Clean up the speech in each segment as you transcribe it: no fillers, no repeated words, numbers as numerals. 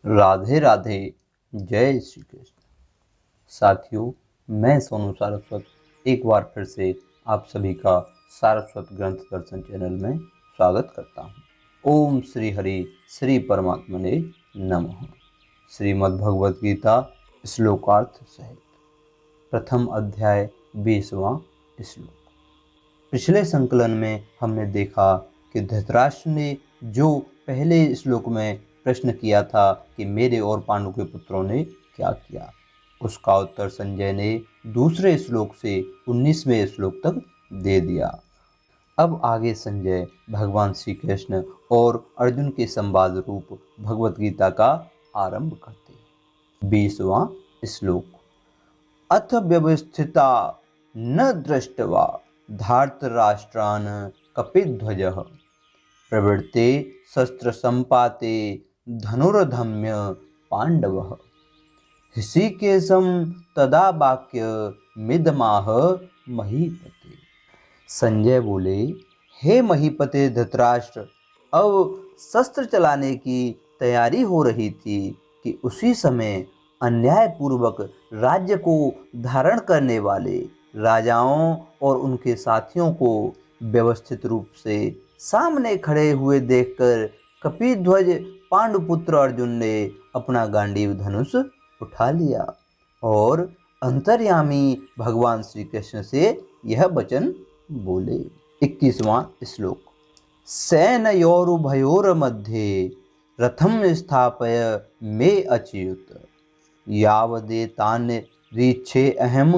राधे राधे। जय श्री कृष्ण। साथियों, मैं सोनू सारस्वत एक बार फिर से आप सभी का सारस्वत ग्रंथ दर्शन चैनल में स्वागत करता हूँ। ओम श्री हरि श्री परमात्मने नमः। श्रीमद् भगवद गीता श्लोकार्थ सहित प्रथम अध्याय 20वां श्लोक। पिछले संकलन में हमने देखा कि धृतराष्ट्र ने जो पहले श्लोक में प्रश्न किया था कि मेरे और पांडु के पुत्रों ने क्या किया, उसका उत्तर संजय ने दूसरे श्लोक से 19वें श्लोक तक दे दिया। अब आगे संजय भगवान श्री कृष्ण और अर्जुन के संवाद रूप भगवत गीता का आरंभ करते हैं। 20वां श्लोक। अथ व्यवस्थिता न दृष्ट्वा धार्तराष्ट्रान् कपिध्वजः प्रवृत्ते शस्त्र संपाते धनुर्धम्य पांडवः ऋषिकेशं तदा वाक्य मिदमाह महीपते। संजय बोले, हे महीपते धृतराष्ट्र, अब शस्त्र चलाने की तैयारी हो रही थी कि उसी समय अन्यायपूर्वक राज्य को धारण करने वाले राजाओं और उनके साथियों को व्यवस्थित रूप से सामने खड़े हुए देखकर कपिध्वज पांडुपुत्र अर्जुन ने अपना गांडीव धनुष उठा लिया और अंतर्यामी भगवान श्री कृष्ण से यह वचन बोले। 21वां श्लोक। सेनयोरुभयोर मध्ये रथम स्थापय मे अच्युत यावदेतान् रीच्छे अहम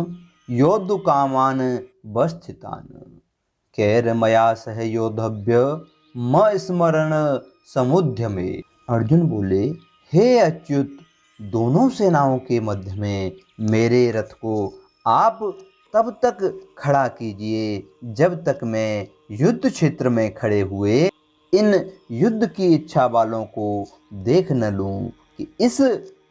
योद्धुकामान् वस्थितान् कैर्मया सह योद्धव्य म स्मरण समुद्यमे। अर्जुन बोले, हे अच्युत, दोनों सेनाओं के मध्य में मेरे रथ को आप तब तक खड़ा कीजिए जब तक मैं युद्ध क्षेत्र में खड़े हुए इन युद्ध की इच्छा वालों को देख न लूं कि इस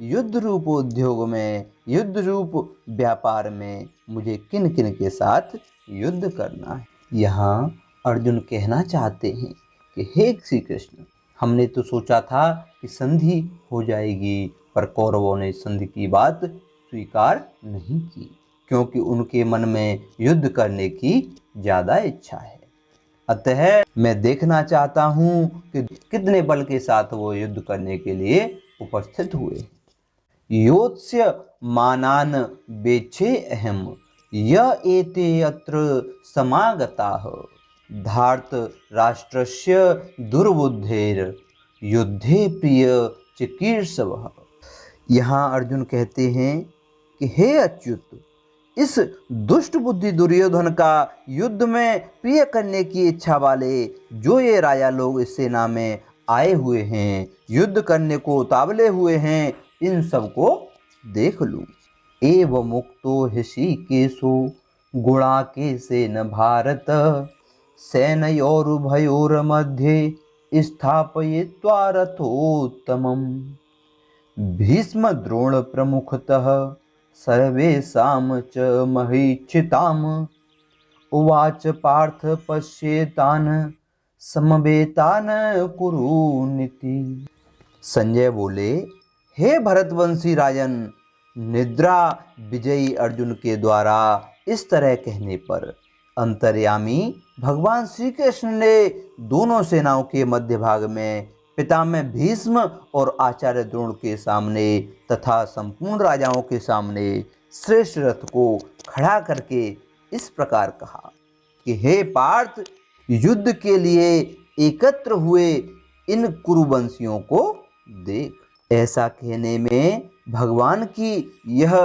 युद्ध रूप उद्योग में, युद्ध रूप व्यापार में मुझे किन किन के साथ युद्ध करना है। यहाँ अर्जुन कहना चाहते हैं कि हे श्री कृष्ण, हमने तो सोचा था कि संधि हो जाएगी, पर कौरवों ने संधि की बात स्वीकार नहीं की क्योंकि उनके मन में युद्ध करने की ज्यादा इच्छा है। अतः मैं देखना चाहता हूं कि कितने बल के साथ वो युद्ध करने के लिए उपस्थित हुए। योत्स्य मानान बेचे अहम य एते अत्र समागताः धार्त राष्ट्रस्य दुर्बुद्धेर युद्धे प्रिय चिकीर्षवः। यहाँ अर्जुन कहते हैं कि हे अच्युत, इस दुष्ट बुद्धि दुर्योधन का युद्ध में प्रिय करने की इच्छा वाले जो ये राजा लोग इस सेना में आए हुए हैं, युद्ध करने को उतावले हुए हैं, इन सबको देख लूं। एव मुक्तो ऋषिकेशो गुणाकेशेन भारत सेनयोरुभयोर मध्ये स्थापयित्वा रथोत्तमम् भीष्म द्रोण प्रमुखतः सर्वेषां च महीक्षिताम् उवाच पार्थ पश्येतान् समवेतान् कुरुनिति। संजय बोले, हे भरतवंशी राजन, निद्रा विजयी अर्जुन के द्वारा इस तरह कहने पर अंतर्यामी भगवान श्री कृष्ण ने दोनों सेनाओं के मध्य भाग में पितामह भीष्म और आचार्य द्रोण के सामने तथा संपूर्ण राजाओं के सामने श्रेष्ठ रथ को खड़ा करके इस प्रकार कहा कि हे पार्थ, युद्ध के लिए एकत्र हुए इन कुरुवंशियों को देख। ऐसा कहने में भगवान की यह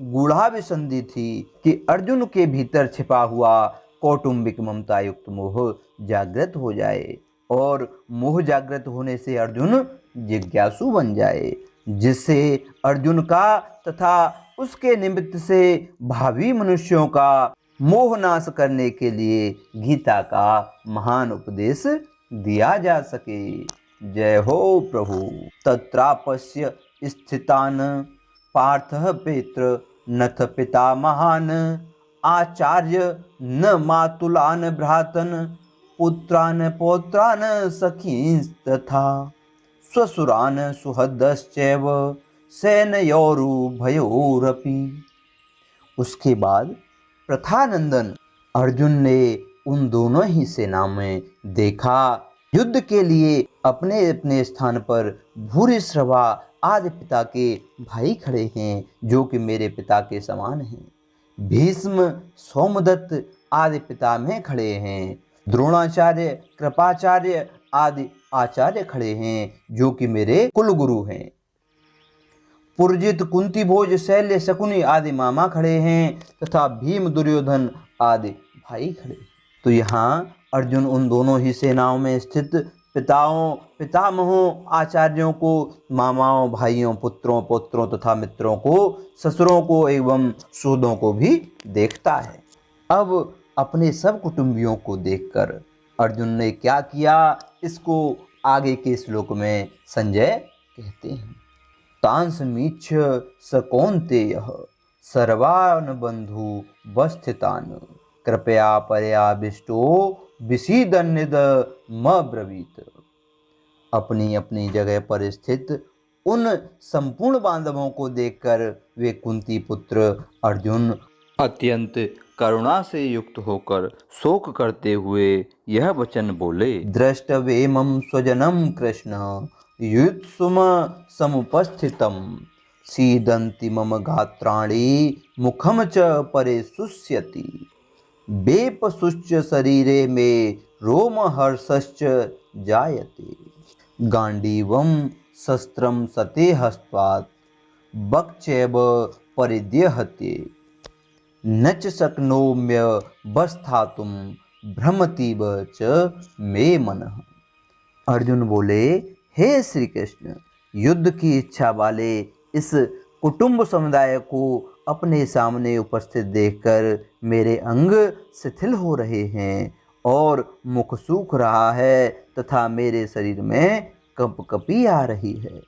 गूढ़ाभिसंधि थी कि अर्जुन के भीतर छिपा हुआ कौटुंबिक ममता युक्त मोह जागृत हो जाए और मोह जागृत होने से अर्जुन जिज्ञासु बन जाए, जिससे अर्जुन का तथा उसके निमित्त से भावी मनुष्यों का मोह नाश करने के लिए गीता का महान उपदेश दिया जा सके। जय हो प्रभु। तत्रापश्य स्थितान् पार्थः पितृ नथ पिता महान् आचार्य न मातुलान् भ्रातन् पुत्रान् पौत्रान् सखींस्तथा स्वसुरान् सुहृदश्चैव सैन्योरुभयोरपि। उसके बाद प्रथानंदन अर्जुन ने उन दोनों ही सेना में देखा युद्ध के लिए अपने अपने स्थान पर भूरिश्रवा आदि पिता के भाई खड़े हैं, जो कि मेरे पिता के समान हैं। भीष्म सोमदत्त आदि पिता में खड़े हैं। द्रोणाचार्य कृपाचार्य आदि आचार्य खड़े हैं, जो कि मेरे कुल गुरु हैं। पुरजित कुंती भोज शैल्य शकुनी आदि मामा खड़े हैं तथा भीम दुर्योधन आदि भाई खड़े। तो यहाँ अर्जुन उन दोनों ही सेनाओं में स्थित पिताओं पितामहों आचार्यों को, मामाओं भाइयों पुत्रों पौत्रों तथा मित्रों को, ससुरों को एवं सूदों को भी देखता है। अब अपने सब कुटुंबियों को देखकर अर्जुन ने क्या किया, इसको आगे के श्लोक में संजय कहते हैं। तांसमीक्ष स कौन्तेयः सर्वान् बन्धु वस्थितान् कृपया पर्याविष्टो विषीदन्निदमब्रवीत्। अपनी अपनी जगह पर स्थित उन संपूर्ण बांधवों को देखकर वे कुंती पुत्र अर्जुन अत्यंत करुणा से युक्त होकर शोक करते हुए यह वचन बोले। दृष्टवेमं स्वजनं कृष्ण युत्सुम समुपस्थितं सीदन्ति मम गात्राणि मुखम च परिशुष्यति बेपसुश्च शरीरे में रोमहर्षश्च जायते गांडीवं शस्त्रं सते हस्त्वात् बक्चैव परिद्यहते न च शक्नोम्य वस्थातुं भ्रमतीव च मे मनः। अर्जुन बोले, हे श्री कृष्ण, युद्ध की इच्छा वाले इस कुटुंब समुदाय को अपने सामने उपस्थित देखकर मेरे अंग शिथिल हो रहे हैं और मुख सूख रहा है तथा मेरे शरीर में कंपकपी आ रही है,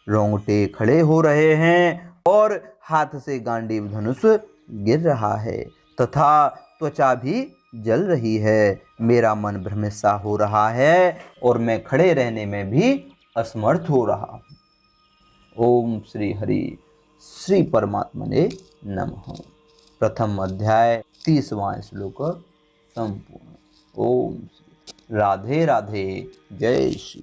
रोंगटे खड़े हो रहे हैं और हाथ से गांडीव धनुष गिर रहा है तथा त्वचा भी जल रही है। मेरा मन भ्रमित सा हो रहा है और मैं खड़े रहने में भी असमर्थ हो रहा हूँ। ओम श्री हरि श्री परमात्मने नमः। प्रथम अध्याय 30वां श्लोक संपूर्ण। ओम राधे राधे। जय श्री